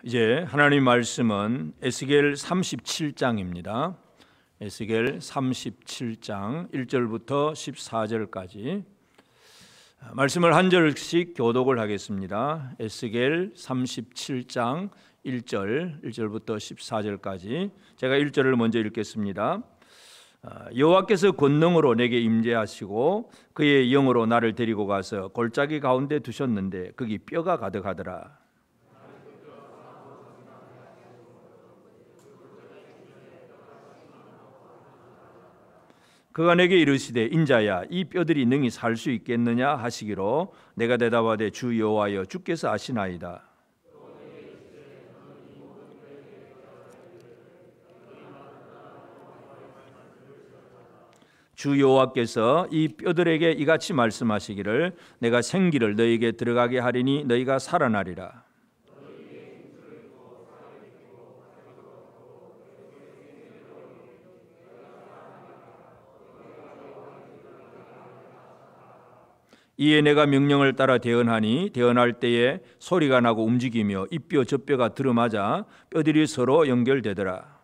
이제 하나님 말씀은 에스겔 37장입니다. 에스겔 37장 1절부터 14절까지 말씀을 한 절씩 교독을 하겠습니다. 에스겔 37장 1절부터 14절까지 제가 1절을 먼저 읽겠습니다. 여호와께서 권능으로 내게 임재하시고 그의 영으로 나를 데리고 가서 골짜기 가운데 두셨는데 거기 뼈가 가득하더라. 그가 내게 이르시되 인자야 이 뼈들이 능히 살 수 있겠느냐 하시기로 내가 대답하되 주 여호와여 주께서 아시나이다. 주 여호와께서 이 뼈들에게 이같이 말씀하시기를 내가 생기를 너희에게 들어가게 하리니 너희가 살아나리라. 이에 내가 명령을 따라 대언하니 대언할 때에 소리가 나고 움직이며 이 뼈 저 뼈가 들어맞아 뼈들이 서로 연결되더라.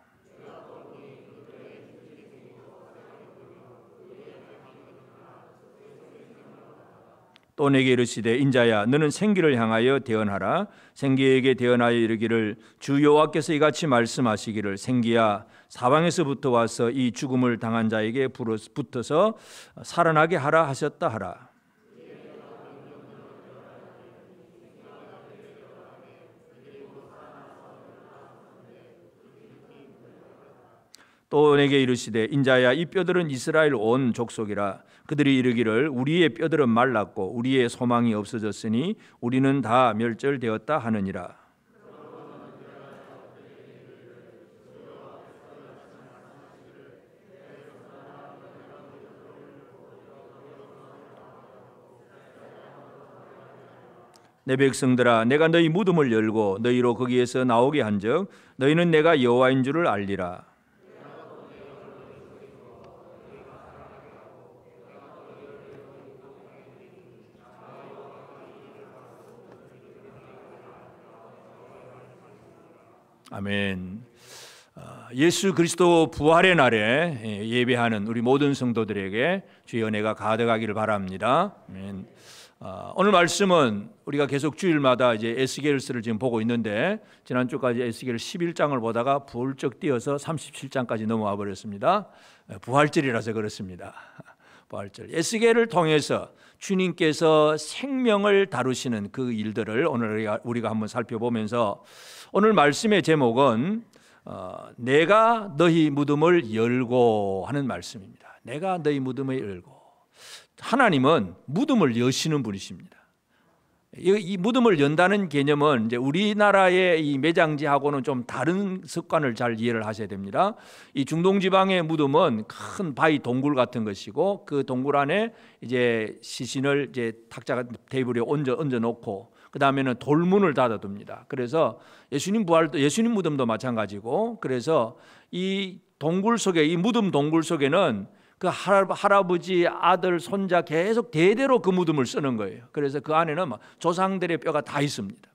또 내게 이르시되 인자야 너는 생기를 향하여 대언하라. 생기에게 대언하여 이르기를 주 여호와께서 이같이 말씀하시기를 생기야 사방에서부터 와서 이 죽음을 당한 자에게 붙어서 살아나게 하라 하셨다 하라. 또 내게 이르시되 인자야 이 뼈들은 이스라엘 온 족속이라. 그들이 이르기를 우리의 뼈들은 말랐고 우리의 소망이 없어졌으니 우리는 다 멸절되었다 하느니라. 내 백성들아 내가 너희 무덤을 열고 너희로 거기에서 나오게 한즉 너희는 내가 여호와인 줄을 알리라. 아멘. 예수 그리스도 부활의 날에 예배하는 우리 모든 성도들에게 주의 은혜가 가득하기를 바랍니다. 아멘. 오늘 말씀은 우리가 계속 주일마다 이제 에스겔서를 지금 보고 있는데 지난 주까지 에스겔 11장을 보다가 부쩍 뛰어서 37장까지 넘어와 버렸습니다. 부활절이라서 그렇습니다. 부활절. 에스겔을 통해서 주님께서 생명을 다루시는 그 일들을 오늘 우리가 한번 살펴보면서 오늘 말씀의 제목은 내가 너희 무덤을 열고 하는 말씀입니다. 내가 너희 무덤을 열고. 하나님은 무덤을 여시는 분이십니다. 이 무덤을 연다는 개념은 이제 우리나라의 이 매장지하고는 좀 다른 습관을 잘 이해를 하셔야 됩니다. 이 중동 지방의 무덤은 큰 바위 동굴 같은 것이고 그 동굴 안에 이제 시신을 이제 탁자 테이블에 얹어 놓고 그 다음에는 돌문을 닫아둡니다. 그래서 예수님 무덤도 마찬가지고 그래서 이 동굴 속에 이 무덤 동굴 속에는 그 할아버지, 아들, 손자 계속 대대로 그 무덤을 쓰는 거예요. 그래서 그 안에는 조상들의 뼈가 다 있습니다.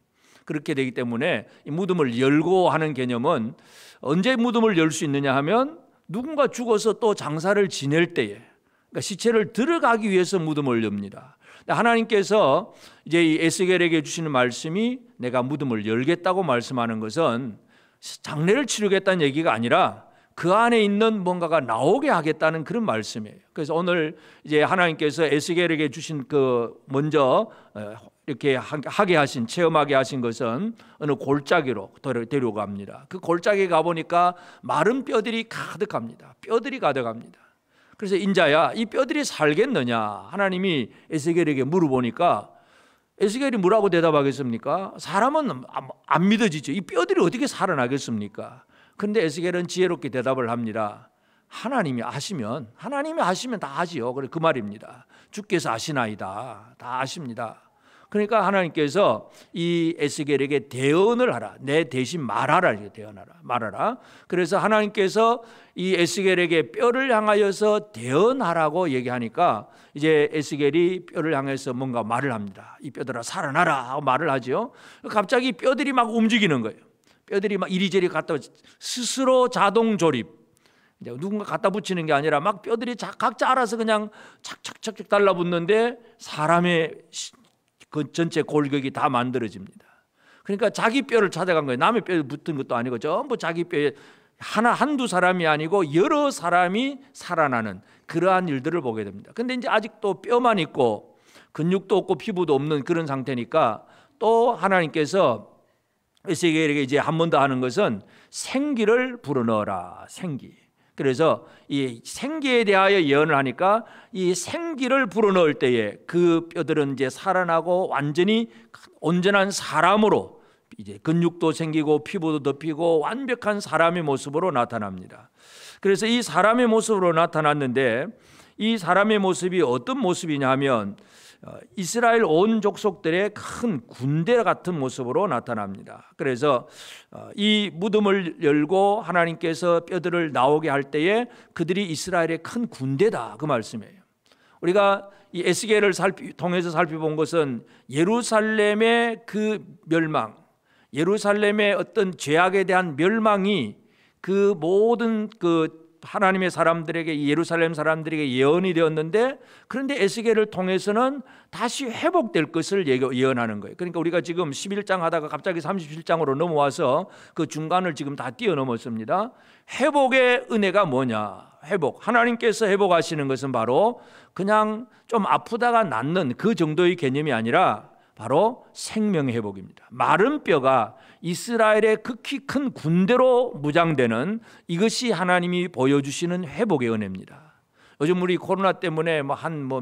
그렇게 되기 때문에 이 무덤을 열고 하는 개념은 언제 무덤을 열 수 있느냐 하면 누군가 죽어서 또 장사를 지낼 때에 그러니까 시체를 들어가기 위해서 무덤을 엽니다. 하나님께서 이제 이 에스겔에게 주시는 말씀이 내가 무덤을 열겠다고 말씀하는 것은 장례를 치르겠다는 얘기가 아니라 그 안에 있는 뭔가가 나오게 하겠다는 그런 말씀이에요. 그래서 오늘 이제 하나님께서 에스겔에게 주신 그 먼저 이렇게 하게 하신 체험하게 하신 것은 어느 골짜기로 데려갑니다. 그 골짜기에 가보니까 마른 뼈들이 가득합니다. 뼈들이 가득합니다. 그래서 인자야 이 뼈들이 살겠느냐 하나님이 에스겔에게 물어보니까 에스겔이 뭐라고 대답하겠습니까? 사람은 안 믿어지죠. 이 뼈들이 어떻게 살아나겠습니까? 그런데 에스겔은 지혜롭게 대답을 합니다. 하나님이 아시면 다 아지요. 그 말입니다. 주께서 아시나이다. 다 아십니다. 그러니까 하나님께서 이 에스겔에게 대언을 하라. 내 대신 말하라. 말하라. 그래서 하나님께서 이 에스겔에게 뼈를 향하여서 대언하라고 얘기하니까 이제 에스겔이 뼈를 향해서 뭔가 말을 합니다. 이 뼈들아 살아나라 하고 말을 하죠. 갑자기 뼈들이 막 움직이는 거예요. 뼈들이 막 이리저리 갖다 스스로 자동 조립. 이제 누군가 갖다 붙이는 게 아니라 막 뼈들이 각자 알아서 그냥 착착착착 달라붙는데 사람의 그 전체 골격이 다 만들어집니다. 그러니까 자기 뼈를 찾아간 거예요. 남의 뼈에 붙은 것도 아니고 전부 자기 뼈에 한두 사람이 아니고 여러 사람이 살아나는 그러한 일들을 보게 됩니다. 근데 이제 아직도 뼈만 있고 근육도 없고 피부도 없는 그런 상태니까 또 하나님께서 에스겔에게 이제 한 번 더 하는 것은 생기를 불어넣어라. 생기. 그래서 이 생기에 대하여 예언을 하니까 이 생기를 불어넣을 때에 그 뼈들은 이제 살아나고 완전히 온전한 사람으로 이제 근육도 생기고 피부도 덮이고 완벽한 사람의 모습으로 나타납니다. 그래서 이 사람의 모습으로 나타났는데 이 사람의 모습이 어떤 모습이냐 하면 이스라엘 온 족속들의 큰 군대 같은 모습으로 나타납니다. 그래서 이 무덤을 열고 하나님께서 뼈들을 나오게 할 때에 그들이 이스라엘의 큰 군대다 그 말씀이에요. 우리가 이 에스겔을 통해서 살펴본 것은 예루살렘의 그 멸망, 예루살렘의 어떤 죄악에 대한 멸망이 그 모든 그 하나님의 사람들에게 예루살렘 사람들에게 예언이 되었는데 그런데 에스겔을 통해서는 다시 회복될 것을 예언하는 거예요. 그러니까 우리가 지금 11장 하다가 갑자기 37장으로 넘어와서 그 중간을 지금 다 뛰어넘었습니다. 회복의 은혜가 뭐냐? 회복. 하나님께서 회복하시는 것은 바로 그냥 좀 아프다가 낫는 그 정도의 개념이 아니라 바로 생명의 회복입니다. 마른 뼈가 이스라엘의 극히 큰 군대로 무장되는 이것이 하나님이 보여주시는 회복의 은혜입니다. 요즘 우리 코로나 때문에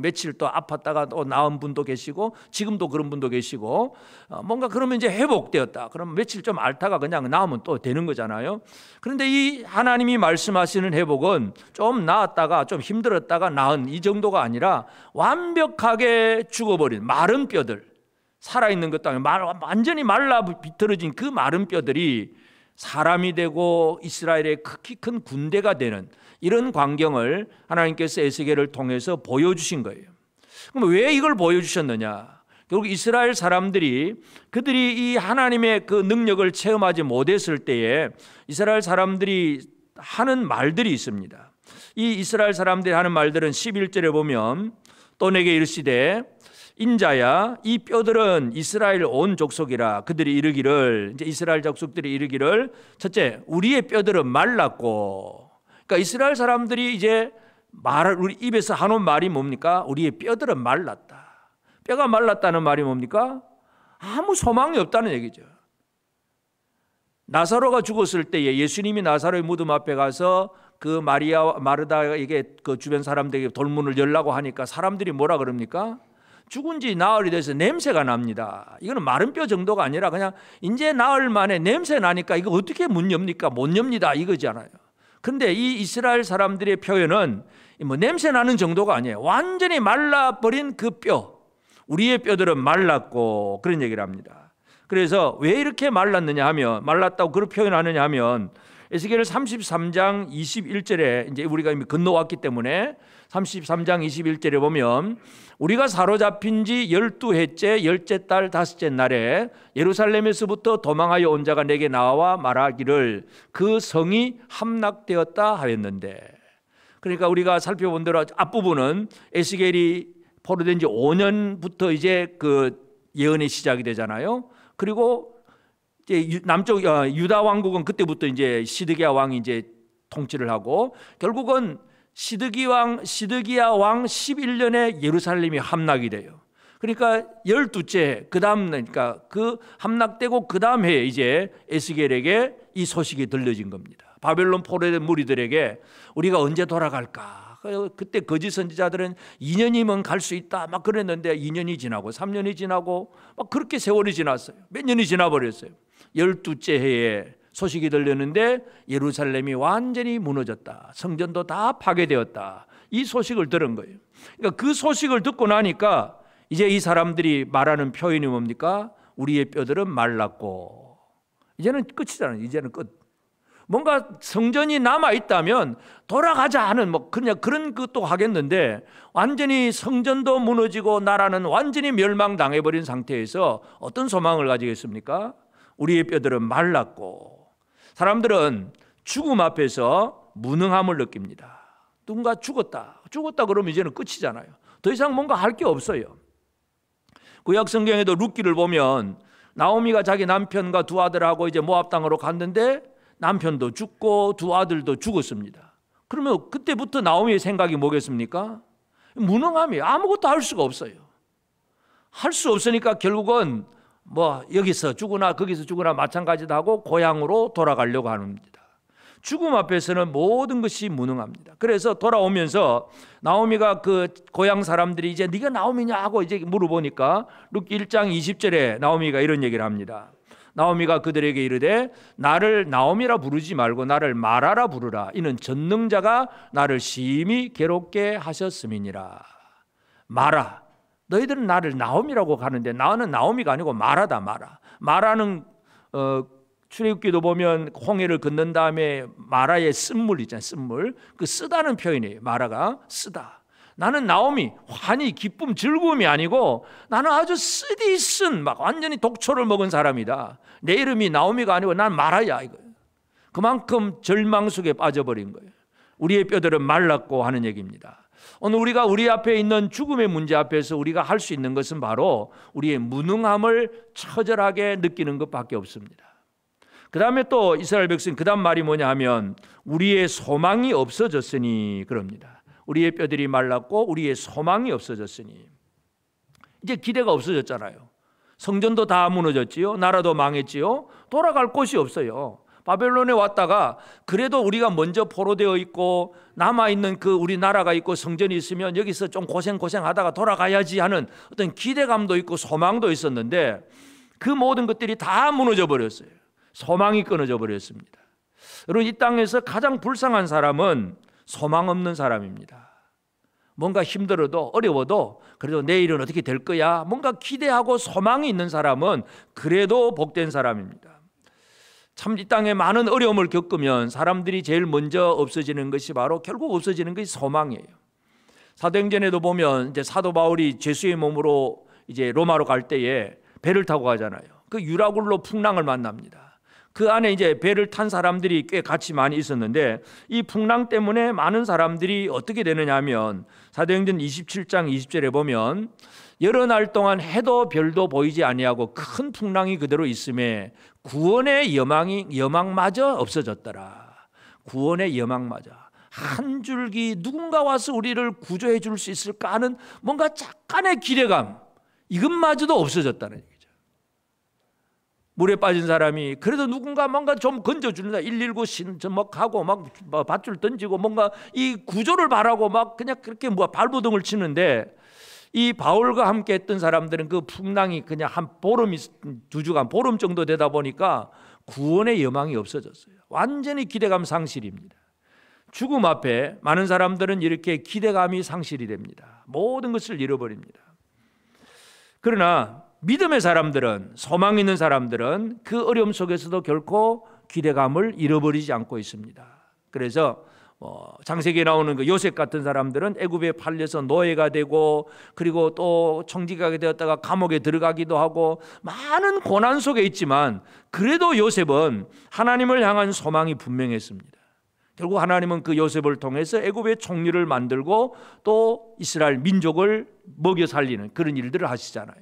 며칠 또 아팠다가 또 나은 분도 계시고 지금도 그런 분도 계시고 뭔가 그러면 이제 회복되었다. 그럼 며칠 좀 앓다가 그냥 나으면 또 되는 거잖아요. 그런데 이 하나님이 말씀하시는 회복은 좀 나았다가 좀 힘들었다가 나은 이 정도가 아니라 완벽하게 죽어버린 마른 뼈들, 살아있는 것도 아니고 완전히 말라 비틀어진 그 마른 뼈들이 사람이 되고 이스라엘의 극히 큰 군대가 되는 이런 광경을 하나님께서 에스겔을 통해서 보여주신 거예요. 그럼 왜 이걸 보여주셨느냐? 결국 이스라엘 사람들이 그들이 이 하나님의 그 능력을 체험하지 못했을 때에 이스라엘 사람들이 하는 말들이 있습니다. 이 이스라엘 사람들이 하는 말들은 11절에 보면 또 내게 이르시되 인자야 이 뼈들은 이스라엘 온 족속이라 그들이 이르기를 이제 이스라엘 족속들이 이르기를 첫째 우리의 뼈들은 말랐고 그러니까 이스라엘 사람들이 이제 우리 입에서 하는 말이 뭡니까? 우리의 뼈들은 말랐다. 뼈가 말랐다는 말이 뭡니까? 아무 소망이 없다는 얘기죠. 나사로가 죽었을 때에 예수님이 나사로의 무덤 앞에 가서 그 마르다에게 그 주변 사람들에게 돌문을 열라고 하니까 사람들이 뭐라 그럽니까? 죽은 지 나흘이 돼서 냄새가 납니다. 이거는 마른 뼈 정도가 아니라 그냥 이제 나흘 만에 냄새 나니까 이거 어떻게 문 엽니까? 못 엽니다 이거잖아요. 그런데 이 이스라엘 사람들의 표현은 냄새 나는 정도가 아니에요. 완전히 말라버린 그 뼈, 우리의 뼈들은 말랐고 그런 얘기를 합니다. 그래서 왜 이렇게 말랐느냐 하면 말랐다고 그렇게 표현하느냐 하면 에스겔 33장 21절에 이제 우리가 이미 건너왔기 때문에 33장 21절에 보면 우리가 사로잡힌 지 12해째 10째 달 5째 날에 예루살렘에서부터 도망하여 온 자가 내게 나와 말하기를 그 성이 함락되었다 하였는데 그러니까 우리가 살펴본 대로 앞부분은 에스겔이 포로된 지 5년부터 이제 그 예언이 시작이 되잖아요. 그리고 이제 남쪽 유다 왕국은 그때부터 이제 시드기야 왕이 이제 통치를 하고 결국은 시드기야 왕 11년에 예루살렘이 함락이 돼요. 그러니까 12째 그다음 그러니까 그 함락되고 그다음 해에 이제 에스겔에게 이 소식이 들려진 겁니다. 바벨론 포로된 무리들에게 우리가 언제 돌아갈까? 그때 거짓 선지자들은 2년이면 갈 수 있다 막 그랬는데 2년이 지나고 3년이 지나고 막 그렇게 세월이 지났어요. 몇 년이 지나버렸어요. 12째 해에 소식이 들렸는데 예루살렘이 완전히 무너졌다. 성전도 다 파괴되었다. 이 소식을 들은 거예요. 그러니까 그 소식을 듣고 나니까 이제 이 사람들이 말하는 표현이 뭡니까? 우리의 뼈들은 말랐고 이제는 끝이잖아요. 이제는 끝. 뭔가 성전이 남아 있다면 돌아가자 하는 그냥 그런 것도 하겠는데 완전히 성전도 무너지고 나라는 완전히 멸망당해 버린 상태에서 어떤 소망을 가지겠습니까? 우리의 뼈들은 말랐고 사람들은 죽음 앞에서 무능함을 느낍니다. 누군가 죽었다 그러면 이제는 끝이잖아요. 더 이상 뭔가 할 게 없어요. 구약 성경에도 룻기를 보면 나오미가 자기 남편과 두 아들하고 이제 모압 땅으로 갔는데 남편도 죽고 두 아들도 죽었습니다. 그러면 그때부터 나오미의 생각이 뭐겠습니까? 무능함이에요. 아무것도 할 수가 없어요. 할 수 없으니까 결국은 뭐 여기서 죽으나 거기서 죽으나 마찬가지다 하고 고향으로 돌아가려고 합니다. 죽음 앞에서는 모든 것이 무능합니다. 그래서 돌아오면서 나오미가 그 고향 사람들이 이제 네가 나오미냐 하고 이제 물어보니까 룻기 1장 20절에 나오미가 이런 얘기를 합니다. 나오미가 그들에게 이르되 나를 나오미라 부르지 말고 나를 마라라 부르라. 이는 전능자가 나를 심히 괴롭게 하셨음이니라. 마라. 너희들은 나를 나오미라고 가는데 나는 나오미가 아니고 마라다. 마라는 출애굽기도 보면 홍해를 건넌 다음에 마라의 쓴물 있잖아요. 쓴물. 그 쓰다는 표현이에요. 마라가 쓰다. 나는 나오미, 환희, 기쁨, 즐거움이 아니고 나는 아주 쓰디쓴 막 완전히 독초를 먹은 사람이다. 내 이름이 나오미가 아니고 난 마라야 이거예요. 그만큼 절망 속에 빠져버린 거예요. 우리의 뼈들은 말랐고 하는 얘기입니다. 오늘 우리가 우리 앞에 있는 죽음의 문제 앞에서 우리가 할 수 있는 것은 바로 우리의 무능함을 처절하게 느끼는 것밖에 없습니다. 그 다음에 또 이스라엘 백성 그 다음 말이 뭐냐 하면 우리의 소망이 없어졌으니 그럽니다. 우리의 뼈들이 말랐고 우리의 소망이 없어졌으니 이제 기대가 없어졌잖아요. 성전도 다 무너졌지요. 나라도 망했지요. 돌아갈 곳이 없어요. 바벨론에 왔다가 그래도 우리가 먼저 포로되어 있고 남아있는 그 우리 나라가 있고 성전이 있으면 여기서 좀 고생하다가 돌아가야지 하는 어떤 기대감도 있고 소망도 있었는데 그 모든 것들이 다 무너져 버렸어요. 소망이 끊어져 버렸습니다. 여러분 이 땅에서 가장 불쌍한 사람은 소망 없는 사람입니다. 뭔가 힘들어도 어려워도 그래도 내일은 어떻게 될 거야 뭔가 기대하고 소망이 있는 사람은 그래도 복된 사람입니다. 참 이 땅에 많은 어려움을 겪으면 사람들이 제일 먼저 없어지는 것이 바로 결국 없어지는 것이 소망이에요. 사도행전에도 보면 이제 사도 바울이 죄수의 몸으로 이제 로마로 갈 때에 배를 타고 가잖아요. 그 유라굴로 풍랑을 만납니다. 그 안에 이제 배를 탄 사람들이 꽤 같이 많이 있었는데 이 풍랑 때문에 많은 사람들이 어떻게 되느냐 하면 사도행전 27장 20절에 보면 여러 날 동안 해도 별도 보이지 아니하고 큰 풍랑이 그대로 있음에 구원의 여망마저 없어졌더라. 구원의 여망마저 한 줄기 누군가 와서 우리를 구조해 줄 수 있을까 하는 뭔가 약간의 기대감 이것마저도 없어졌다는 얘기죠. 물에 빠진 사람이 그래도 누군가 뭔가 좀 건져주는다 119 신전먹하고 막 밧줄 던지고 뭔가 이 구조를 바라고 막 그냥 그렇게 발버둥을 치는데 이 바울과 함께 했던 사람들은 그 풍랑이 그냥 한 보름 2주간 보름 정도 되다 보니까 구원의 여망이 없어졌어요. 완전히 기대감 상실입니다. 죽음 앞에 많은 사람들은 이렇게 기대감이 상실이 됩니다. 모든 것을 잃어버립니다. 그러나 믿음의 사람들은 소망 있는 사람들은 그 어려움 속에서도 결코 기대감을 잃어버리지 않고 있습니다. 그래서 창세기에 나오는 그 요셉 같은 사람들은 애굽에 팔려서 노예가 되고 그리고 또 청지기가 되었다가 감옥에 들어가기도 하고 많은 고난 속에 있지만 그래도 요셉은 하나님을 향한 소망이 분명했습니다. 결국 하나님은 그 요셉을 통해서 애굽의 총리를 만들고 또 이스라엘 민족을 먹여 살리는 그런 일들을 하시잖아요.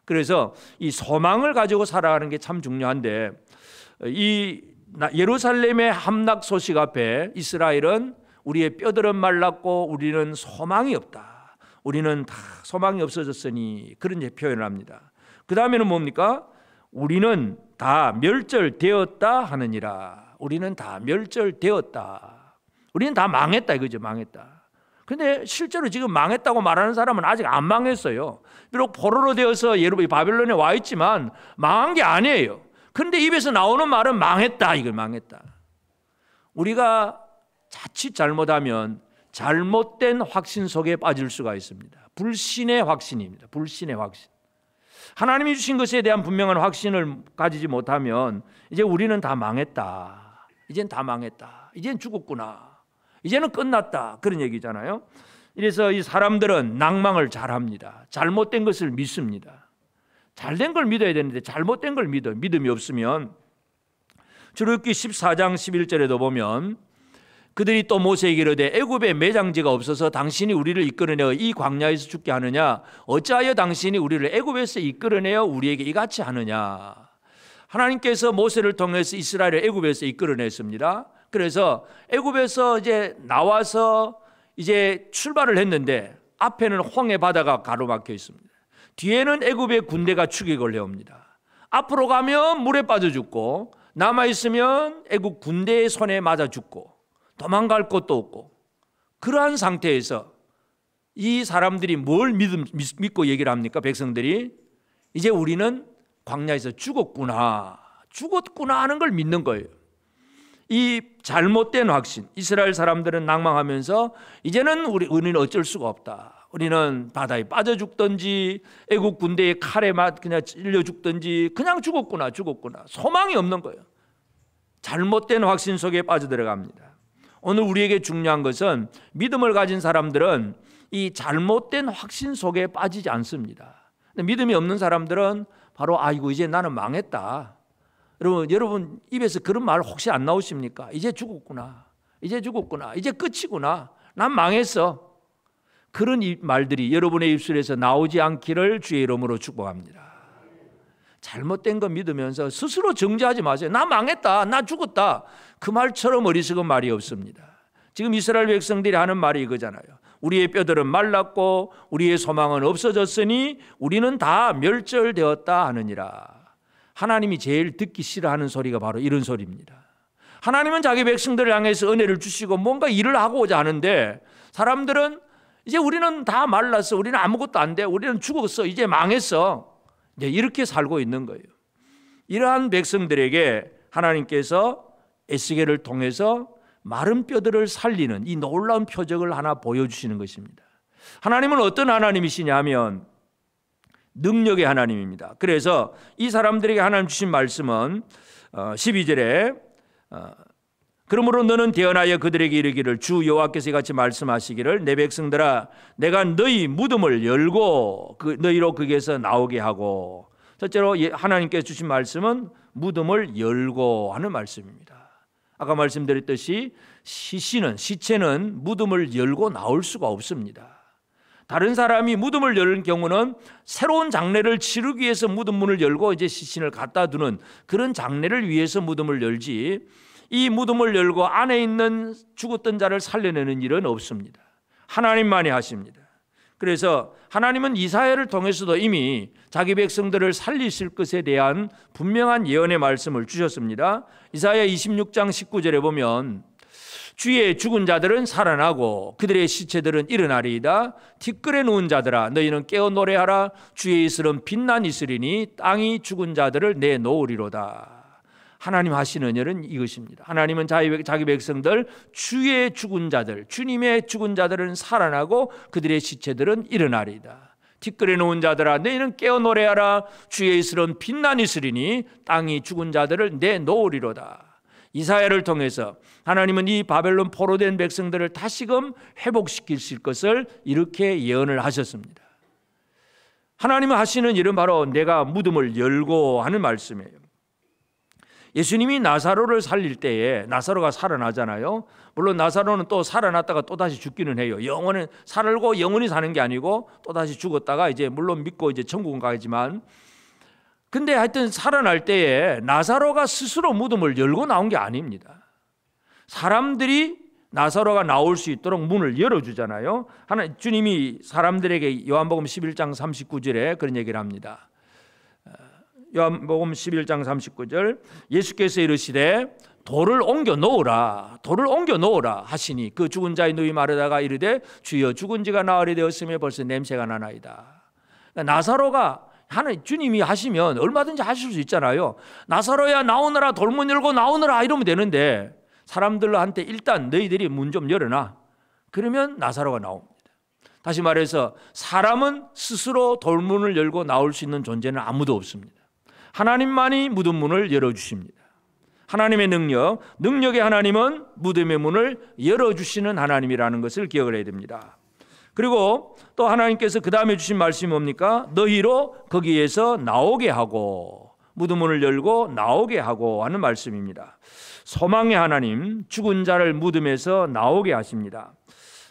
그래서 이 소망을 가지고 살아가는 게 참 중요한데 이 예루살렘의 함락 소식 앞에 이스라엘은 우리의 뼈들은 말랐고 우리는 소망이 없다. 우리는 다 소망이 없어졌으니 그런 표현을 합니다. 그 다음에는 뭡니까? 우리는 다 멸절되었다 하느니라. 우리는 다 멸절되었다. 우리는 다 망했다 이거죠. 망했다. 근데 실제로 지금 망했다고 말하는 사람은 아직 안 망했어요. 비록 포로로 되어서 바벨론에 와 있지만 망한 게 아니에요. 그런데 입에서 나오는 말은 망했다. 이걸 망했다. 우리가 자칫 잘못하면 잘못된 확신 속에 빠질 수가 있습니다. 불신의 확신입니다. 불신의 확신. 하나님이 주신 것에 대한 분명한 확신을 가지지 못하면 이제 우리는 다 망했다. 이젠 다 망했다. 이젠 죽었구나. 이제는 끝났다. 그런 얘기잖아요. 이래서 이 사람들은 낭망을 잘합니다. 잘못된 것을 믿습니다. 잘된 걸 믿어야 되는데 잘못된 걸 믿어요. 믿음이 없으면 출애굽기 14장 11절에도 보면 그들이 또 모세에게 이르되 애굽에 매장지가 없어서 당신이 우리를 이끌어내어 이 광야에서 죽게 하느냐? 어찌하여 당신이 우리를 애굽에서 이끌어내어 우리에게 이같이 하느냐? 하나님께서 모세를 통해서 이스라엘을 애굽에서 이끌어냈습니다. 그래서 애굽에서 이제 나와서 이제 출발을 했는데 앞에는 홍해 바다가 가로막혀 있습니다. 뒤에는 애굽의 군대가 추격을 해옵니다. 앞으로 가면 물에 빠져 죽고 남아있으면 애굽 군대의 손에 맞아 죽고 도망갈 곳도 없고, 그러한 상태에서 이 사람들이 뭘 믿고 얘기를 합니까? 백성들이 이제 우리는 광야에서 죽었구나 하는 걸 믿는 거예요. 이 잘못된 확신, 이스라엘 사람들은 낭망하면서 이제는 우리는 어쩔 수가 없다. 우리는 바다에 빠져 죽든지 애국 군대의 칼에 그냥 찔려 죽든지 그냥 죽었구나. 소망이 없는 거예요. 잘못된 확신 속에 빠져들어갑니다. 오늘 우리에게 중요한 것은 믿음을 가진 사람들은 이 잘못된 확신 속에 빠지지 않습니다. 근데 믿음이 없는 사람들은 바로 아이고 이제 나는 망했다. 여러분 입에서 그런 말 혹시 안 나오십니까? 이제 죽었구나. 이제 끝이구나. 난 망했어. 그런 말들이 여러분의 입술에서 나오지 않기를 주의 이름으로 축복합니다. 잘못된 거 믿으면서 스스로 정죄하지 마세요. 나 망했다. 나 죽었다. 그 말처럼 어리석은 말이 없습니다. 지금 이스라엘 백성들이 하는 말이 이거잖아요. 우리의 뼈들은 말랐고 우리의 소망은 없어졌으니 우리는 다 멸절되었다 하느니라. 하나님이 제일 듣기 싫어하는 소리가 바로 이런 소리입니다. 하나님은 자기 백성들을 향해서 은혜를 주시고 뭔가 일을 하고자 하는데 사람들은 이제 우리는 다 말랐어. 우리는 아무것도 안 돼. 우리는 죽었어. 이제 망했어. 이제 이렇게 살고 있는 거예요. 이러한 백성들에게 하나님께서 에스겔을 통해서 마른 뼈들을 살리는 이 놀라운 표적을 하나 보여주시는 것입니다. 하나님은 어떤 하나님이시냐면 능력의 하나님입니다. 그래서 이 사람들에게 하나님 주신 말씀은 12절에 그러므로 너는 대언하여 그들에게 이르기를 주 여호와께서 이같이 말씀하시기를 내 백성들아 내가 너희 무덤을 열고 너희로 거기에서 나오게 하고, 첫째로 하나님께서 주신 말씀은 무덤을 열고 하는 말씀입니다. 아까 말씀드렸듯이 시체는 무덤을 열고 나올 수가 없습니다. 다른 사람이 무덤을 열는 경우는 새로운 장례를 치르기 위해서 무덤 문을 열고 이제 시신을 갖다 두는 그런 장례를 위해서 무덤을 열지, 이 무덤을 열고 안에 있는 죽었던 자를 살려내는 일은 없습니다. 하나님만이 하십니다. 그래서 하나님은 이사야를 통해서도 이미 자기 백성들을 살리실 것에 대한 분명한 예언의 말씀을 주셨습니다. 이사야 26장 19절에 보면 주의 죽은 자들은 살아나고 그들의 시체들은 일어나리이다. 티끌에 누운 자들아 너희는 깨어 노래하라. 주의 이슬은 빛난 이슬이니 땅이 죽은 자들을 내놓으리로다. 하나님 하시는 일은 이것입니다. 하나님은 자기 백성들 주의 죽은 자들, 주님의 죽은 자들은 살아나고 그들의 시체들은 일어나리이다. 티끌에 누운 자들아 너희는 깨어 노래하라. 주의 이슬은 빛난 이슬이니 땅이 죽은 자들을 내놓으리로다. 이사야를 통해서 하나님은 이 바벨론 포로된 백성들을 다시금 회복시키실 것을 이렇게 예언을 하셨습니다. 하나님은 하시는 일은 바로 내가 무덤을 열고 하는 말씀이에요. 예수님이 나사로를 살릴 때에 나사로가 살아나잖아요. 물론 나사로는 또 살아났다가 또 다시 죽기는 해요. 영원히 살고 영원히 사는 게 아니고 또 다시 죽었다가 이제 물론 믿고 이제 천국은 가지만, 근데 하여튼 살아날 때에 나사로가 스스로 무덤을 열고 나온 게 아닙니다. 사람들이 나사로가 나올 수 있도록 문을 열어주잖아요. 주님이 사람들에게 요한복음 11장 39절에 그런 얘기를 합니다. 요한복음 11장 39절 예수께서 이르시되 돌을 옮겨 놓으라 하시니 그 죽은 자의 누이 마르다가 이르되 주여 죽은 지가 나흘이 되었으며 벌써 냄새가 나나이다. 그러니까 나사로가 주님이 하시면 얼마든지 하실 수 있잖아요. 나사로야 나오너라, 돌문 열고 나오너라 이러면 되는데 사람들한테 일단 너희들이 문 좀 열어놔. 그러면 나사로가 나옵니다. 다시 말해서 사람은 스스로 돌문을 열고 나올 수 있는 존재는 아무도 없습니다. 하나님만이 무덤 문을 열어주십니다. 하나님의 능력의 하나님은 무덤의 문을 열어주시는 하나님이라는 것을 기억을 해야 됩니다. 그리고 또 하나님께서 그 다음에 주신 말씀이 뭡니까? 너희로 거기에서 나오게 하고, 무덤문을 열고 나오게 하고 하는 말씀입니다. 소망의 하나님, 죽은 자를 무덤에서 나오게 하십니다.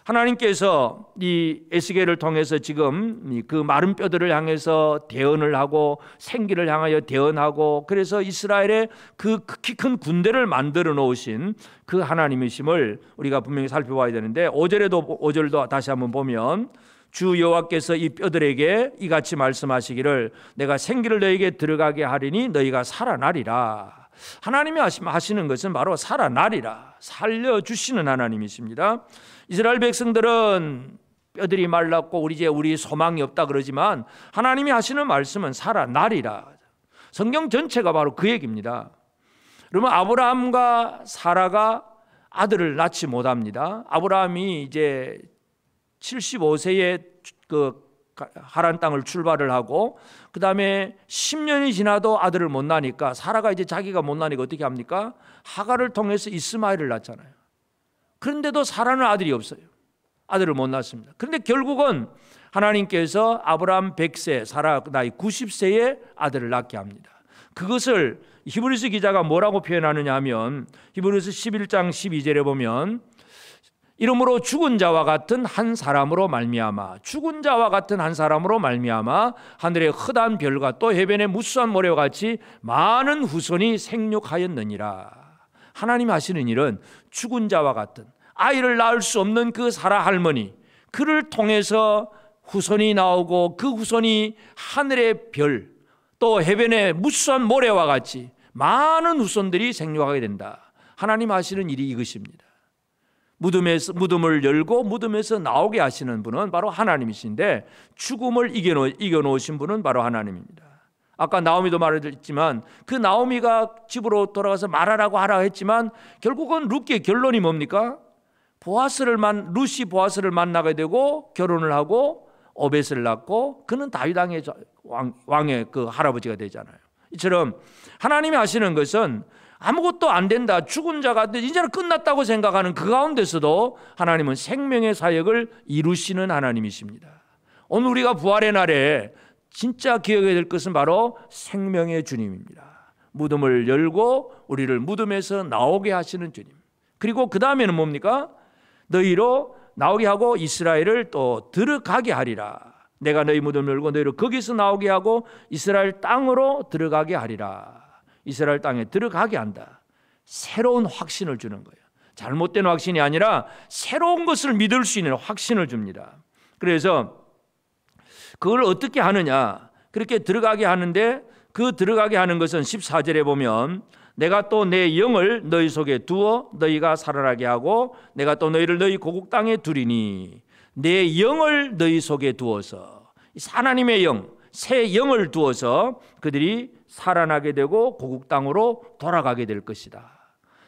하나님께서 이 에스겔을 통해서 지금 그 마른 뼈들을 향해서 대언을 하고 생기를 향하여 대언하고, 그래서 이스라엘의 그 키 큰 군대를 만들어 놓으신 그 하나님이심을 우리가 분명히 살펴봐야 되는데, 5절도 다시 한번 보면 주 여호와께서 이 뼈들에게 이같이 말씀하시기를 내가 생기를 너에게 들어가게 하리니 너희가 살아나리라. 하나님이 하시는 것은 바로 살아나리라, 살려주시는 하나님이십니다. 이스라엘 백성들은 뼈들이 말랐고 우리 소망이 없다 그러지만 하나님이 하시는 말씀은 살아나리라. 성경 전체가 바로 그 얘기입니다. 그러면 아브라함과 사라가 아들을 낳지 못합니다. 아브라함이 이제 75세에 그 하란 땅을 출발을 하고 그 다음에 10년이 지나도 아들을 못 낳으니까, 사라가 이제 자기가 못 낳으니까 어떻게 합니까? 하갈을 통해서 이스마엘을 낳잖아요. 그런데도 사라는 아들이 없어요. 아들을 못 낳습니다. 그런데 결국은 하나님께서 아브라함 100세, 사라 나이 90세에 아들을 낳게 합니다. 그것을 히브리서 기자가 뭐라고 표현하느냐 하면, 히브리서 11장 12절에 보면 이러므로 죽은 자와 같은 한 사람으로 말미암아, 죽은 자와 같은 한 사람으로 말미암아 하늘의 흑한 별과 또 해변의 무수한 모래와 같이 많은 후손이 생육하였느니라. 하나님이 하시는 일은 죽은 자와 같은, 아이를 낳을 수 없는 그 사라 할머니, 그를 통해서 후손이 나오고 그 후손이 하늘의 별 또 해변의 무수한 모래와 같이 많은 후손들이 생육하게 된다. 하나님 하시는 일이 이것입니다. 무덤을 열고 무덤에서 나오게 하시는 분은 바로 하나님이신데, 죽음을 이겨놓으신 분은 바로 하나님입니다. 아까 나오미도 말했지만 그 나오미가 집으로 돌아가서 말하라고 하라 했지만 결국은 룻기의 결론이 뭡니까? 루시 보아스를 만나게 되고 결혼을 하고 오벳을 낳고 그는 다윗 왕의 그 할아버지가 되잖아요. 이처럼 하나님이 하시는 것은 아무것도 안 된다, 죽은 자가 이제는 끝났다고 생각하는 그 가운데서도 하나님은 생명의 사역을 이루시는 하나님이십니다. 오늘 우리가 부활의 날에 진짜 기억해야 될 것은 바로 생명의 주님입니다. 무덤을 열고 우리를 무덤에서 나오게 하시는 주님. 그리고 그 다음에는 뭡니까? 너희로 나오게 하고 이스라엘을 또 들어가게 하리라. 내가 너희 무덤을 열고 너희를 거기서 나오게 하고 이스라엘 땅으로 들어가게 하리라. 이스라엘 땅에 들어가게 한다. 새로운 확신을 주는 거예요. 잘못된 확신이 아니라 새로운 것을 믿을 수 있는 확신을 줍니다. 그래서 그걸 어떻게 하느냐, 그렇게 들어가게 하는데, 그 들어가게 하는 것은 14절에 보면 내가 또 내 영을 너희 속에 두어 너희가 살아나게 하고 내가 또 너희를 너희 고국 땅에 두리니, 내 영을 너희 속에 두어서, 하나님의 영, 새 영을 두어서 그들이 살아나게 되고 고국 땅으로 돌아가게 될 것이다.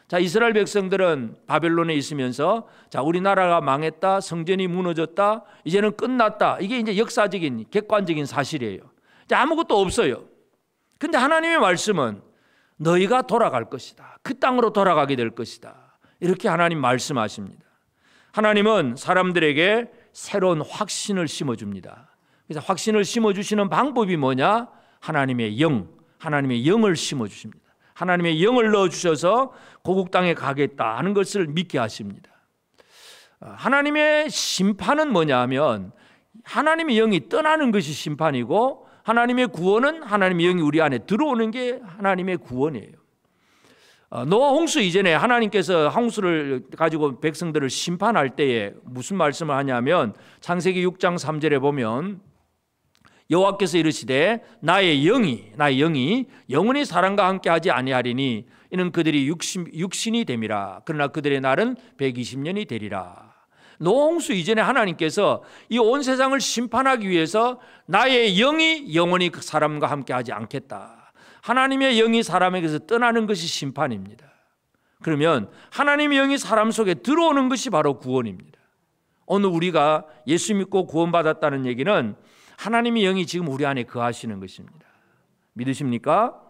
자, 이스라엘 백성들은 바벨론에 있으면서 자, 우리나라가 망했다, 성전이 무너졌다, 이제는 끝났다. 이게 이제 역사적인 객관적인 사실이에요. 이제 아무것도 없어요. 근데 하나님의 말씀은 너희가 돌아갈 것이다. 그 땅으로 돌아가게 될 것이다. 이렇게 하나님 말씀하십니다. 하나님은 사람들에게 새로운 확신을 심어줍니다. 그래서 확신을 심어주시는 방법이 뭐냐? 하나님의 영, 하나님의 영을 심어주십니다. 하나님의 영을 넣어주셔서 고국 땅에 가겠다 하는 것을 믿게 하십니다. 하나님의 심판은 뭐냐 하면 하나님의 영이 떠나는 것이 심판이고, 하나님의 구원은 하나님의 영이 우리 안에 들어오는 게 하나님의 구원이에요. 노아 홍수 이전에 하나님께서 홍수를 가지고 백성들을 심판할 때에 무슨 말씀을 하냐면 창세기 6장 3절에 보면 여호와께서 이르시되 나의 영이 영원히 사람과 함께 하지 아니하리니 이는 그들이 육신이 됨이라. 그러나 그들의 날은 120년이 되리라. 노홍수 이전에 하나님께서 이 온 세상을 심판하기 위해서 나의 영이 영원히 그 사람과 함께 하지 않겠다. 하나님의 영이 사람에게서 떠나는 것이 심판입니다. 그러면 하나님의 영이 사람 속에 들어오는 것이 바로 구원입니다. 오늘 우리가 예수 믿고 구원받았다는 얘기는 하나님의 영이 지금 우리 안에 거하시는 것입니다. 믿으십니까?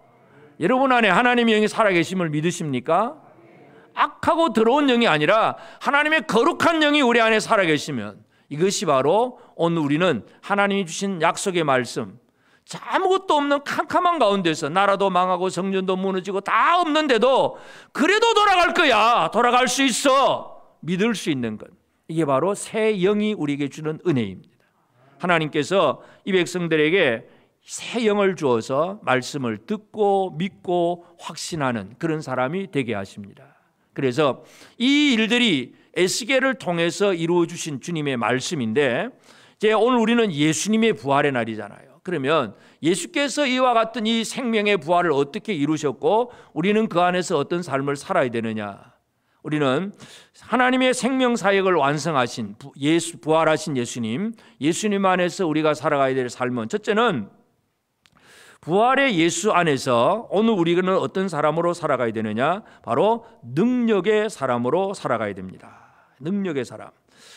여러분 안에 하나님의 영이 살아계심을 믿으십니까? 악하고 더러운 영이 아니라 하나님의 거룩한 영이 우리 안에 살아계시면 이것이 바로 오늘 우리는 하나님이 주신 약속의 말씀, 아무것도 없는 캄캄한 가운데서 나라도 망하고 성전도 무너지고 다 없는데도 그래도 돌아갈 거야. 돌아갈 수 있어. 믿을 수 있는 것. 이게 바로 새 영이 우리에게 주는 은혜입니다. 하나님께서 이 백성들에게 새 영을 주어서 말씀을 듣고 믿고 확신하는 그런 사람이 되게 하십니다. 그래서 이 일들이 에스겔을 통해서 이루어 주신 주님의 말씀인데, 이제 오늘 우리는 예수님의 부활의 날이잖아요. 그러면 예수께서 이와 같은 이 생명의 부활을 어떻게 이루셨고 우리는 그 안에서 어떤 삶을 살아야 되느냐? 우리는 하나님의 생명 사역을 완성하신 부활하신 예수님 안에서 우리가 살아가야 될 삶은, 첫째는 부활의 예수 안에서 오늘 우리는 어떤 사람으로 살아가야 되느냐? 바로 능력의 사람으로 살아가야 됩니다. 능력의 사람.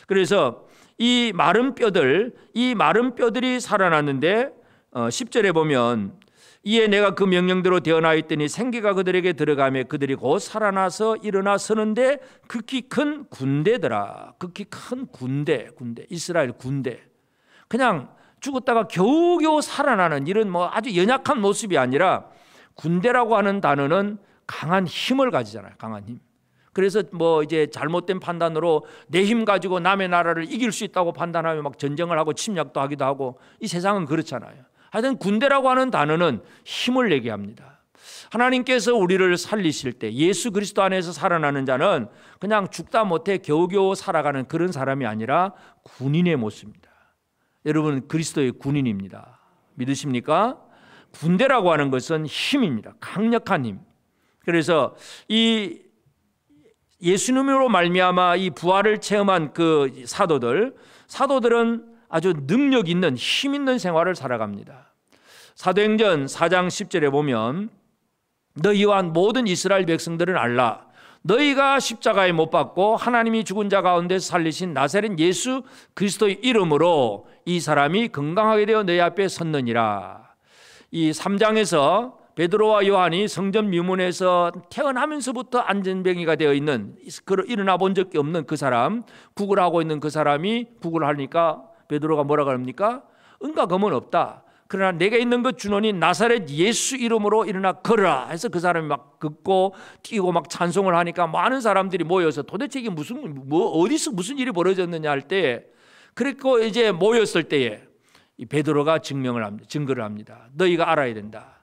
그래서 이 마른 뼈들이 살아났는데 10절에 보면 이에 내가 그 명령대로 되어나 있더니 생기가 그들에게 들어가며 그들이 곧 살아나서 일어나 서는데 극히 큰 군대더라. 극히 큰 군대. 이스라엘 군대. 그냥 죽었다가 겨우겨우 살아나는 이런 아주 연약한 모습이 아니라, 군대라고 하는 단어는 강한 힘을 가지잖아요. 강한 힘. 그래서 이제 잘못된 판단으로 내 힘 가지고 남의 나라를 이길 수 있다고 판단하며 막 전쟁을 하고 침략도 하기도 하고, 이 세상은 그렇잖아요. 하여튼 군대라고 하는 단어는 힘을 내게 합니다. 하나님께서 우리를 살리실 때 예수 그리스도 안에서 살아나는 자는 그냥 죽다 못해 겨우겨우 살아가는 그런 사람이 아니라 군인의 모습입니다. 여러분, 그리스도의 군인입니다. 믿으십니까? 군대라고 하는 것은 힘입니다. 강력한 힘. 그래서 이 예수님으로 말미암아 이 부활을 체험한 그 사도들은 아주 능력 있는 힘 있는 생활을 살아갑니다. 사도행전 4장 10절에 보면 너희와 모든 이스라엘 백성들은 알라. 너희가 십자가에 못 박고 하나님이 죽은 자 가운데서 살리신 나사렛 예수 그리스도의 이름으로 이 사람이 건강하게 되어 너희 앞에 섰느니라. 이 3장에서 베드로와 요한이 성전 미문에서 태어나면서부터 안전병이가 되어 있는, 일어나 본 적이 없는 그 사람, 구걸하고 있는 그 사람이 구걸을 하니까 베드로가 뭐라 그럽니까? 은과 검은 없다. 그러나 내게 있는 것 주노니 나사렛 예수 이름으로 일어나 걸으라 해서 그 사람이 막 걷고 뛰고 막 찬송을 하니까 많은 사람들이 모여서 도대체 이게 어디서 무슨 일이 벌어졌느냐 할 때, 그리고 이제 모였을 때에 이 베드로가 증거를 합니다. 너희가 알아야 된다.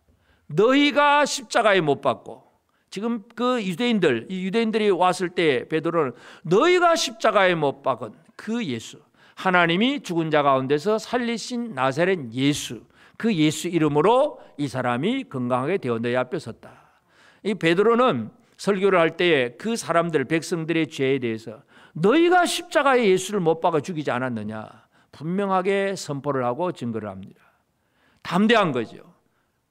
너희가 십자가에 못 박고, 지금 그 유대인들이 왔을 때 베드로는 너희가 십자가에 못 박은 그 예수, 하나님이 죽은 자 가운데서 살리신 나사렛 예수, 그 예수 이름으로 이 사람이 건강하게 되어 너희 앞에 섰다. 이 베드로는 설교를 할 때에 그 사람들, 백성들의 죄에 대해서 너희가 십자가에 예수를 못 박아 죽이지 않았느냐 분명하게 선포를 하고 증거를 합니다. 담대한 거죠.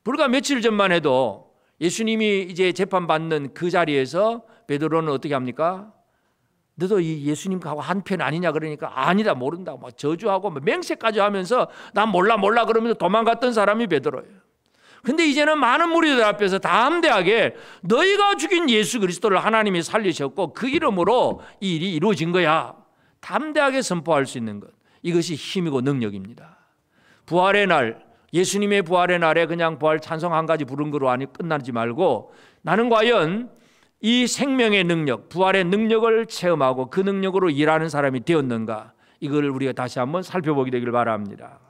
불과 며칠 전만 해도 예수님이 이제 재판받는 그 자리에서 베드로는 어떻게 합니까? 너도 이 예수님하고 한편 아니냐 그러니까 아니다, 모른다, 저주하고 맹세까지 하면서 난 몰라 그러면서 도망갔던 사람이 베드로예요. 근데 이제는 많은 무리들 앞에서 담대하게 너희가 죽인 예수 그리스도를 하나님이 살리셨고 그 이름으로 이 일이 이루어진 거야, 담대하게 선포할 수 있는 것, 이것이 힘이고 능력입니다. 부활의 날, 예수님의 부활의 날에 그냥 부활 찬송 한 가지 부른 거로 끝나지 말고, 나는 과연 이 생명의 능력, 부활의 능력을 체험하고 그 능력으로 일하는 사람이 되었는가, 이걸 우리가 다시 한번 살펴보게 되길 바랍니다.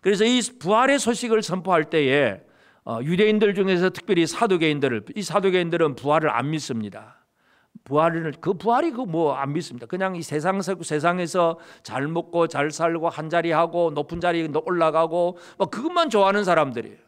그래서 이 부활의 소식을 선포할 때에 유대인들 중에서 특별히 이 사두개인들은 부활을 안 믿습니다. 부활이 안 믿습니다. 그냥 이 세상에서 잘 먹고 잘 살고 한 자리 하고 높은 자리에 올라가고 그것만 좋아하는 사람들이에요.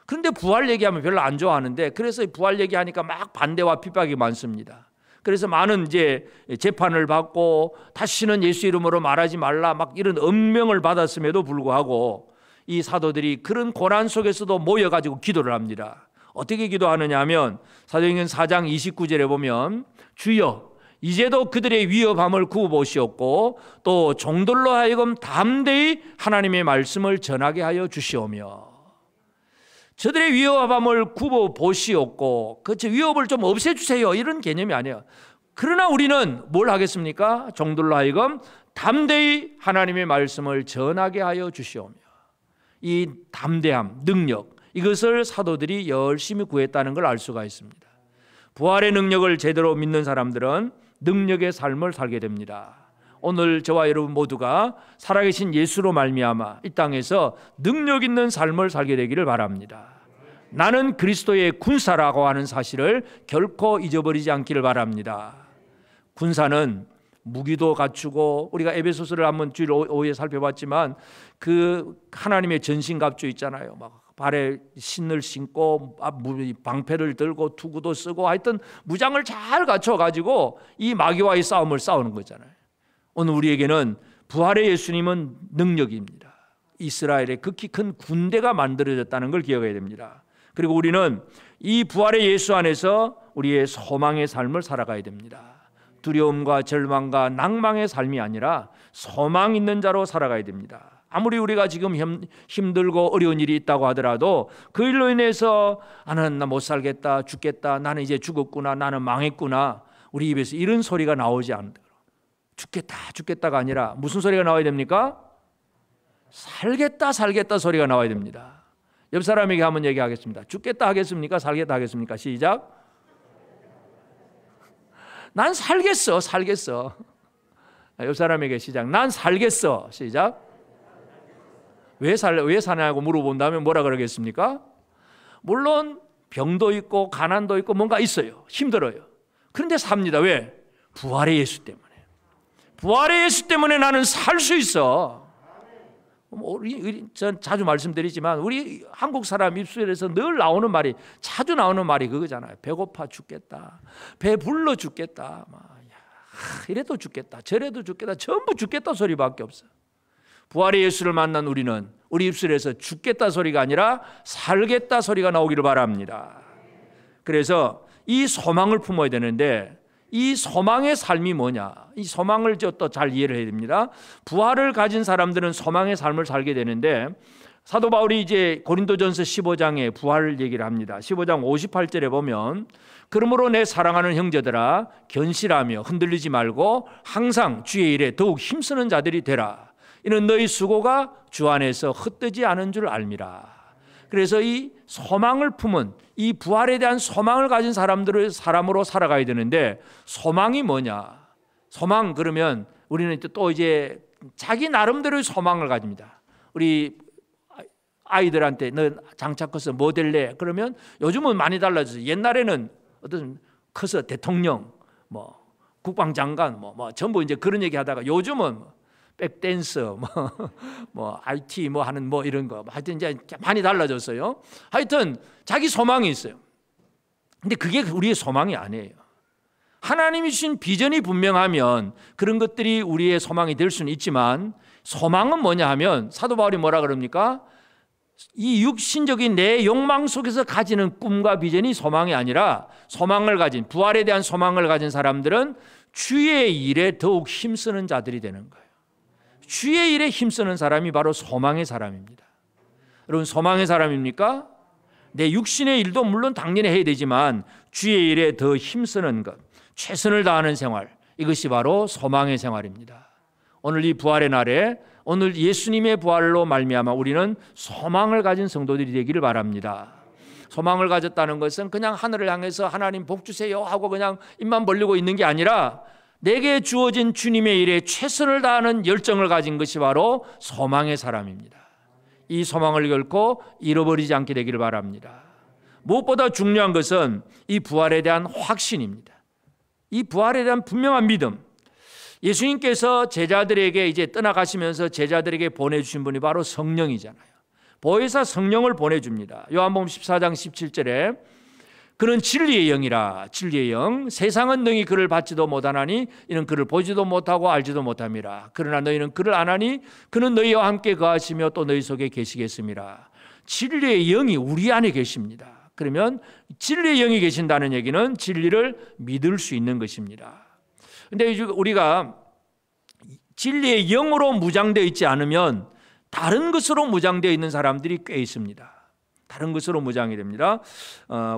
그런데 부활 얘기하면 별로 안 좋아하는데, 그래서 부활 얘기하니까 막 반대와 핍박이 많습니다. 그래서 많은 이제 재판을 받고 다시는 예수 이름으로 말하지 말라 막 이런 엄명을 받았음에도 불구하고 이 사도들이 그런 고난 속에서도 모여가지고 기도를 합니다. 어떻게 기도하느냐 하면 사도행전 4장 29절에 보면 주여 이제도 그들의 위협함을 구보시옵고 또 종들로 하여금 담대히 하나님의 말씀을 전하게 하여 주시오며, 저들의 위협함을 굽어보시옵고 그 위협을 좀 없애주세요, 이런 개념이 아니에요. 그러나 우리는 뭘 하겠습니까? 종들로 하여금 담대히 하나님의 말씀을 전하게 하여 주시오며, 이 담대함, 능력, 이것을 사도들이 열심히 구했다는 걸 알 수가 있습니다. 부활의 능력을 제대로 믿는 사람들은 능력의 삶을 살게 됩니다. 오늘 저와 여러분 모두가 살아계신 예수로 말미암아 이 땅에서 능력 있는 삶을 살게 되기를 바랍니다. 나는 그리스도의 군사라고 하는 사실을 결코 잊어버리지 않기를 바랍니다. 군사는 무기도 갖추고, 우리가 에베소서를 한번 주일 5회 살펴봤지만 그 하나님의 전신갑주 있잖아요. 막 발에 신을 신고 방패를 들고 투구도 쓰고 하여튼 무장을 잘 갖춰가지고 이 마귀와의 싸움을 싸우는 거잖아요. 오늘 우리에게는 부활의 예수님은 능력입니다. 이스라엘의 극히 큰 군대가 만들어졌다는 걸 기억해야 됩니다. 그리고 우리는 이 부활의 예수 안에서 우리의 소망의 삶을 살아가야 됩니다. 두려움과 절망과 낭망의 삶이 아니라 소망 있는 자로 살아가야 됩니다. 아무리 우리가 지금 힘들고 어려운 일이 있다고 하더라도 그 일로 인해서 나는 못 살겠다, 죽겠다, 나는 이제 죽었구나, 나는 망했구나, 우리 입에서 이런 소리가 나오지 않도록, 죽겠다가 아니라 무슨 소리가 나와야 됩니까? 살겠다 소리가 나와야 됩니다. 옆 사람에게 한번 얘기하겠습니다. 죽겠다 하겠습니까? 살겠다 하겠습니까? 시작. 난 살겠어. 옆 사람에게 시작. 난 살겠어. 시작. 왜 사냐고 물어본다면 뭐라 그러겠습니까? 물론 병도 있고 가난도 있고 뭔가 있어요. 힘들어요. 그런데 삽니다. 왜? 부활의 예수 때문에. 부활의 예수 때문에 나는 살 수 있어. 전 자주 말씀드리지만 우리 한국 사람 입술에서 늘 나오는 말이, 자주 나오는 말이 그거잖아요. 배고파 죽겠다, 배불러 죽겠다, 이래도 죽겠다, 저래도 죽겠다, 전부 죽겠다 소리밖에 없어. 부활의 예수를 만난 우리는 우리 입술에서 죽겠다 소리가 아니라 살겠다 소리가 나오기를 바랍니다. 그래서 이 소망을 품어야 되는데, 이 소망의 삶이 뭐냐? 이 소망을 또 잘 이해를 해야 됩니다. 부활을 가진 사람들은 소망의 삶을 살게 되는데, 사도 바울이 이제 고린도전서 15장에 부활을 얘기를 합니다. 15장 58절에 보면, 그러므로 내 사랑하는 형제들아 견실하며 흔들리지 말고 항상 주의 일에 더욱 힘쓰는 자들이 되라. 이는 너희 수고가 주 안에서 헛되지 않은 줄 알미라. 그래서 이 소망을 품은, 이 부활에 대한 소망을 가진 사람들을 사람으로 살아가야 되는데, 소망이 뭐냐? 소망 그러면 우리는 또 이제 자기 나름대로의 소망을 가집니다. 우리 아이들한테 너 장차 커서 뭐 될래? 그러면 요즘은 많이 달라졌어요. 옛날에는 어떤 커서 대통령, 뭐 국방장관, 뭐 전부 이제 그런 얘기 하다가 요즘은 백댄서, 뭐 IT 뭐 하는 뭐 이런 거, 하여튼 이제 많이 달라졌어요. 하여튼 자기 소망이 있어요. 근데 그게 우리의 소망이 아니에요. 하나님이 주신 비전이 분명하면 그런 것들이 우리의 소망이 될 수는 있지만, 소망은 뭐냐 하면 사도 바울이 뭐라 그럽니까? 이 육신적인 내 욕망 속에서 가지는 꿈과 비전이 소망이 아니라, 소망을 가진, 부활에 대한 소망을 가진 사람들은 주의 일에 더욱 힘쓰는 자들이 되는 거예요. 주의 일에 힘쓰는 사람이 바로 소망의 사람입니다. 여러분, 소망의 사람입니까? 내 육신의 일도 물론 당연히 해야 되지만 주의 일에 더 힘쓰는 것, 최선을 다하는 생활, 이것이 바로 소망의 생활입니다. 오늘 이 부활의 날에, 오늘 예수님의 부활로 말미암아 우리는 소망을 가진 성도들이 되기를 바랍니다. 소망을 가졌다는 것은 그냥 하늘을 향해서 하나님 복 주세요 하고 그냥 입만 벌리고 있는 게 아니라, 내게 주어진 주님의 일에 최선을 다하는 열정을 가진 것이 바로 소망의 사람입니다. 이 소망을 결코 잃어버리지 않게 되기를 바랍니다. 무엇보다 중요한 것은 이 부활에 대한 확신입니다. 이 부활에 대한 분명한 믿음. 예수님께서 제자들에게 이제 떠나가시면서 제자들에게 보내주신 분이 바로 성령이잖아요. 보혜사 성령을 보내줍니다. 요한복음 14장 17절에 그는 진리의 영이라. 진리의 영. 세상은 능히 그를 받지도 못하나니 이는 그를 보지도 못하고 알지도 못함이라. 그러나 너희는 그를 아나니 그는 너희와 함께 거하시며 또 너희 속에 계시겠음이라. 진리의 영이 우리 안에 계십니다. 그러면 진리의 영이 계신다는 얘기는 진리를 믿을 수 있는 것입니다. 그런데 우리가 진리의 영으로 무장되어 있지 않으면 다른 것으로 무장되어 있는 사람들이 꽤 있습니다. 다른 것으로 무장이 됩니다.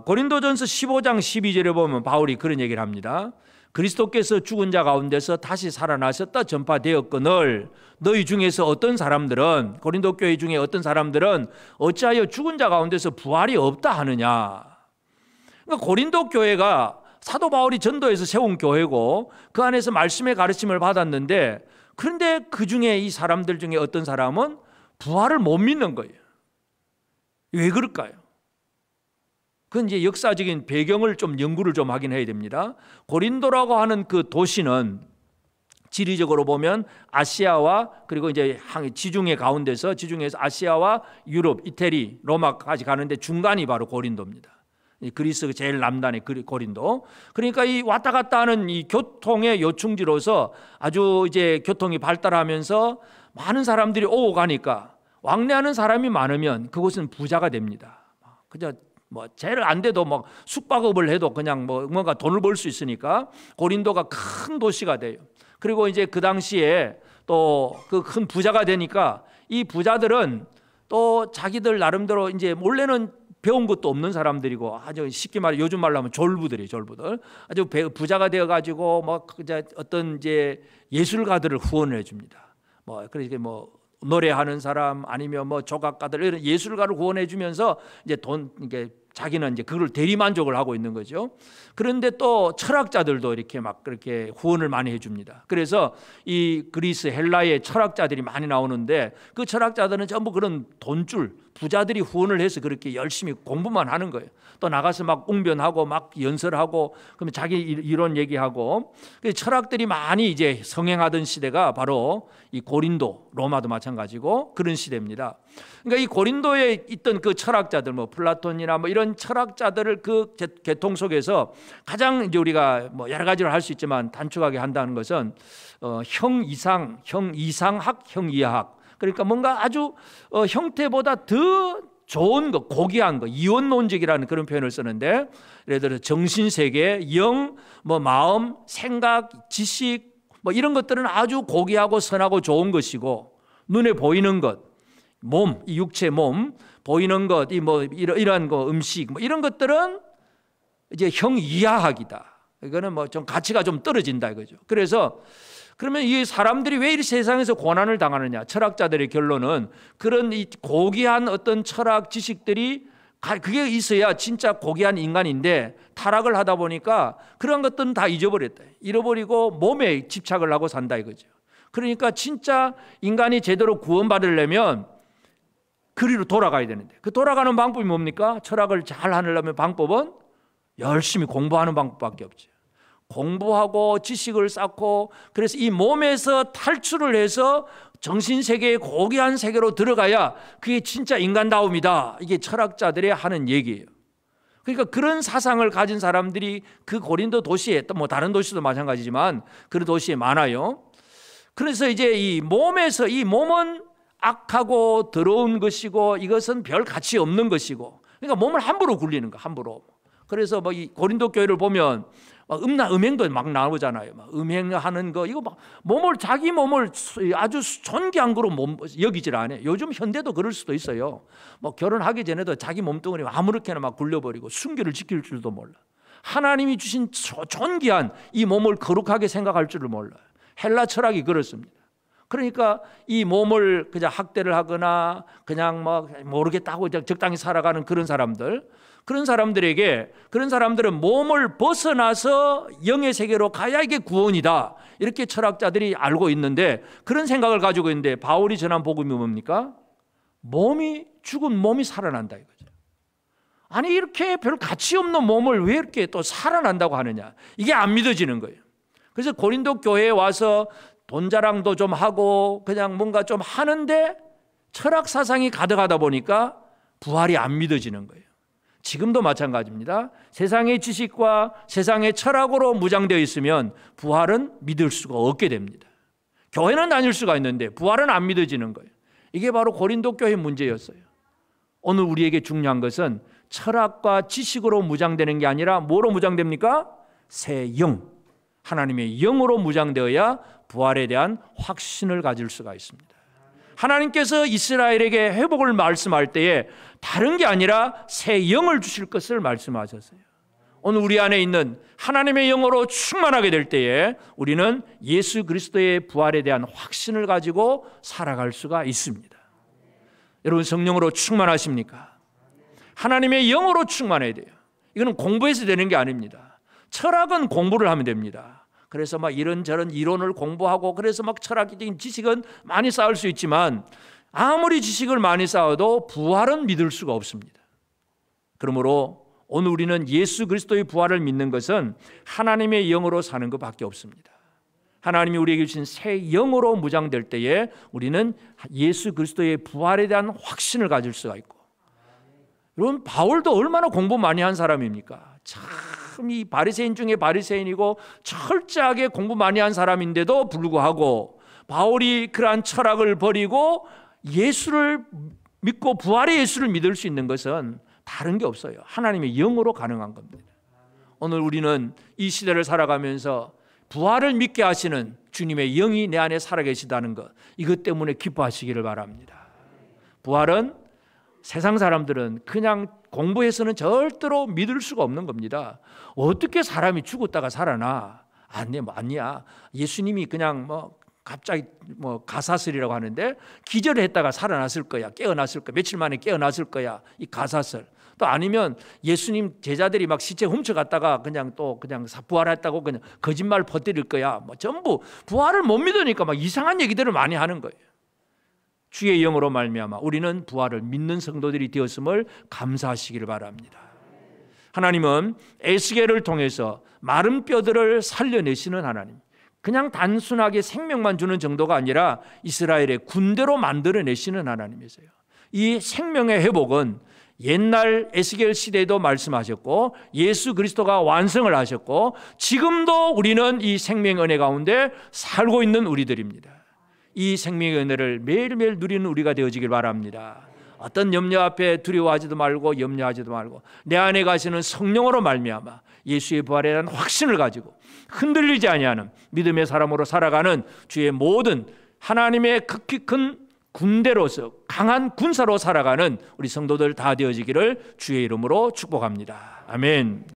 고린도전서 15장 12절에 보면 바울이 그런 얘기를 합니다. 그리스도께서 죽은 자 가운데서 다시 살아나셨다 전파되었거늘 너희 중에서 어떤 사람들은, 고린도 교회 중에 어떤 사람들은 어찌하여 죽은 자 가운데서 부활이 없다 하느냐. 그러니까 고린도 교회가 사도 바울이 전도해서 세운 교회고 그 안에서 말씀의 가르침을 받았는데, 그런데 그 중에 이 사람들 중에 어떤 사람은 부활을 못 믿는 거예요. 왜 그럴까요? 그건 이제 역사적인 배경을 좀 연구를 좀 하긴 해야 됩니다. 고린도라고 하는 그 도시는 지리적으로 보면 아시아와 그리고 이제 지중해 가운데서, 지중해에서 아시아와 유럽, 이태리, 로마까지 가는데 중간이 바로 고린도입니다. 그리스 제일 남단의 고린도. 그러니까 이 왔다 갔다 하는 이 교통의 요충지로서 아주 이제 교통이 발달하면서 많은 사람들이 오고 가니까 왕래하는 사람이 많으면 그곳은 부자가 됩니다. 그저 뭐 제일 안 돼도 뭐 숙박업을 해도 그냥 뭐 뭔가 돈을 벌 수 있으니까 고린도가 큰 도시가 돼요. 그리고 이제 그 당시에 또 그 큰 부자가 되니까 이 부자들은 또 자기들 나름대로 이제 원래는 배운 것도 없는 사람들이고 아주 쉽게 말해 요즘 말로 하면 졸부들이에요. 졸부들. 아주 부자가 되어 가지고 뭐 어떤 이제 예술가들을 후원을 해 줍니다. 뭐 그러니까 뭐 노래하는 사람 아니면 뭐 조각가들 이런 예술가를 후원해 주면서 이제 돈 이게 자기는 이제 그걸 대리 만족을 하고 있는 거죠. 그런데 또 철학자들도 이렇게 막 그렇게 후원을 많이 해줍니다. 그래서 이 그리스 헬라의 철학자들이 많이 나오는데 그 철학자들은 전부 그런 돈줄 부자들이 후원을 해서 그렇게 열심히 공부만 하는 거예요. 또 나가서 막 웅변하고 막 연설하고 그러면 자기 이론 얘기하고 철학들이 많이 이제 성행하던 시대가 바로 이 고린도, 로마도 마찬가지고 그런 시대입니다. 그러니까 이 고린도에 있던 그 철학자들, 뭐 플라톤이나 뭐 이런 철학자들을 그 계통 속에서 가장 이제 우리가 뭐 여러 가지를 할 수 있지만 단축하게 한다는 것은 형이상학, 형이하학. 그러니까 뭔가 아주 형태보다 더 좋은 거, 고귀한 거, 이원론적이라는 그런 표현을 쓰는데, 예를 들어 정신세계, 영, 뭐 마음, 생각, 지식, 뭐 이런 것들은 아주 고귀하고 선하고 좋은 것이고, 눈에 보이는 것, 몸, 이 육체 몸, 보이는 것, 이 뭐 이러한 거, 음식, 뭐 이런 것들은 이제 형이하학이다. 이거는 뭐 좀 가치가 좀 떨어진다 이거죠. 그래서 그러면 이 사람들이 왜 이 세상에서 고난을 당하느냐? 철학자들의 결론은 그런 이 고귀한 어떤 철학 지식들이 그게 있어야 진짜 고귀한 인간인데 타락을 하다 보니까 그런 것들은 다 잊어버렸다. 잃어버리고 몸에 집착을 하고 산다 이거죠. 그러니까 진짜 인간이 제대로 구원받으려면 그리로 돌아가야 되는데 그 돌아가는 방법이 뭡니까? 철학을 잘 하려면 방법은 열심히 공부하는 방법밖에 없죠. 공부하고 지식을 쌓고 그래서 이 몸에서 탈출을 해서 정신세계의 고귀한 세계로 들어가야 그게 진짜 인간다움이다. 이게 철학자들이 하는 얘기예요. 그러니까 그런 사상을 가진 사람들이 그 고린도 도시에 또 뭐 다른 도시도 마찬가지지만 그런 도시에 많아요. 그래서 이제 이 몸에서 이 몸은 악하고 더러운 것이고 이것은 별 가치 없는 것이고 그러니까 몸을 함부로 굴리는 거 함부로. 그래서 뭐 이 고린도 교회를 보면 음행도 막 나오잖아요. 막 음행하는 거 이거 막 몸을 자기 몸을 아주 존귀한 거로 여기질 않아요. 요즘 현대도 그럴 수도 있어요. 뭐 결혼하기 전에도 자기 몸뚱어리 아무렇게나 막 굴려버리고 순결을 지킬 줄도 몰라. 하나님이 주신 존귀한 이 몸을 거룩하게 생각할 줄을 몰라요. 헬라 철학이 그렇습니다. 그러니까 이 몸을 그냥 학대를 하거나 그냥 뭐 모르겠다고 적당히 살아가는 그런 사람들. 그런 사람들에게 그런 사람들은 몸을 벗어나서 영의 세계로 가야 이게 구원이다. 이렇게 철학자들이 알고 있는데 그런 생각을 가지고 있는데 바울이 전한 복음이 뭡니까? 죽은 몸이 살아난다 이거죠. 아니 이렇게 별 가치 없는 몸을 왜 이렇게 또 살아난다고 하느냐. 이게 안 믿어지는 거예요. 그래서 고린도 교회에 와서 돈 자랑도 좀 하고 그냥 뭔가 좀 하는데 철학 사상이 가득하다 보니까 부활이 안 믿어지는 거예요. 지금도 마찬가지입니다. 세상의 지식과 세상의 철학으로 무장되어 있으면 부활은 믿을 수가 없게 됩니다. 교회는 다닐 수가 있는데 부활은 안 믿어지는 거예요. 이게 바로 고린도 교회의 문제였어요. 오늘 우리에게 중요한 것은 철학과 지식으로 무장되는 게 아니라 뭐로 무장됩니까? 새 영, 하나님의 영으로 무장되어야 부활에 대한 확신을 가질 수가 있습니다. 하나님께서 이스라엘에게 회복을 말씀할 때에 다른 게 아니라 새 영을 주실 것을 말씀하셨어요. 오늘 우리 안에 있는 하나님의 영으로 충만하게 될 때에 우리는 예수 그리스도의 부활에 대한 확신을 가지고 살아갈 수가 있습니다. 여러분, 성령으로 충만하십니까? 하나님의 영으로 충만해야 돼요. 이거는 공부해서 되는 게 아닙니다. 철학은 공부를 하면 됩니다. 그래서 막 이런저런 이론을 공부하고 그래서 막 철학적인 지식은 많이 쌓을 수 있지만 아무리 지식을 많이 쌓아도 부활은 믿을 수가 없습니다. 그러므로 오늘 우리는 예수 그리스도의 부활을 믿는 것은 하나님의 영으로 사는 것밖에 없습니다. 하나님이 우리에게 주신 새 영으로 무장될 때에 우리는 예수 그리스도의 부활에 대한 확신을 가질 수가 있고, 여러분, 바울도 얼마나 공부 많이 한 사람입니까? 참 이 바리새인 중에 바리새인이고 철저하게 공부 많이 한 사람인데도 불구하고 바울이 그러한 철학을 버리고 예수를 믿고 부활의 예수를 믿을 수 있는 것은 다른 게 없어요. 하나님의 영으로 가능한 겁니다. 오늘 우리는 이 시대를 살아가면서 부활을 믿게 하시는 주님의 영이 내 안에 살아계시다는 것, 이것 때문에 기뻐하시기를 바랍니다. 부활은 세상 사람들은 그냥 공부해서는 절대로 믿을 수가 없는 겁니다. 어떻게 사람이 죽었다가 살아나? 아니야. 예수님이 그냥 갑자기 가사슬이라고 하는데 기절을 했다가 살아났을 거야. 깨어났을 거야. 며칠 만에 깨어났을 거야. 이 가사슬. 또 아니면 예수님 제자들이 막 시체 훔쳐갔다가 그냥 부활했다고 그냥 거짓말 퍼뜨릴 거야. 전부 부활을 못 믿으니까 막 이상한 얘기들을 많이 하는 거예요. 주의 영으로 말미암아 우리는 부활을 믿는 성도들이 되었음을 감사하시기를 바랍니다. 하나님은 에스겔을 통해서 마른 뼈들을 살려내시는 하나님, 그냥 단순하게 생명만 주는 정도가 아니라 이스라엘의 군대로 만들어내시는 하나님이세요. 이 생명의 회복은 옛날 에스겔 시대에도 말씀하셨고 예수 그리스도가 완성을 하셨고 지금도 우리는 이 생명의 은혜 가운데 살고 있는 우리들입니다. 이 생명의 은혜를 매일매일 누리는 우리가 되어지길 바랍니다. 어떤 염려 앞에 두려워하지도 말고 염려하지도 말고 내 안에 가시는 성령으로 말미암아 예수의 부활에 대한 확신을 가지고 흔들리지 아니하는 믿음의 사람으로 살아가는 주의 모든 하나님의 극히 큰 군대로서 강한 군사로 살아가는 우리 성도들 다 되어지기를 주의 이름으로 축복합니다. 아멘.